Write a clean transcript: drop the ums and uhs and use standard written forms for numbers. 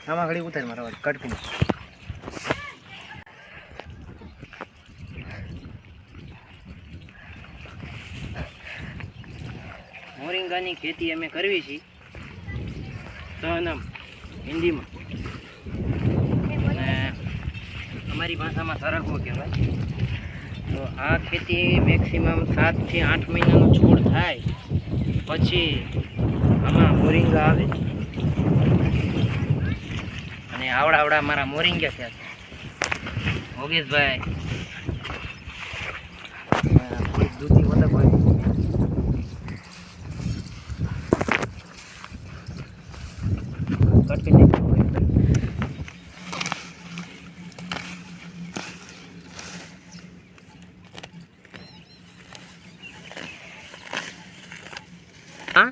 આમાં ઘડી ઉતાર મારા કટકી મોરિંગાની ખેતી અમે કરવી છે સહનમ હિન્દીમાં અને અમારી ભાષામાં સરગવો કહેવાય. તો આ ખેતી મેક્સિમમ 7 થી 8 મહિનાનો છોડ થાય પછી આમાં મોરિંગા આવે અને આવડા મારા મોરિંગા થયા છે. યોગેશભાઈ દૂધી વધક હોય કટ કરી હા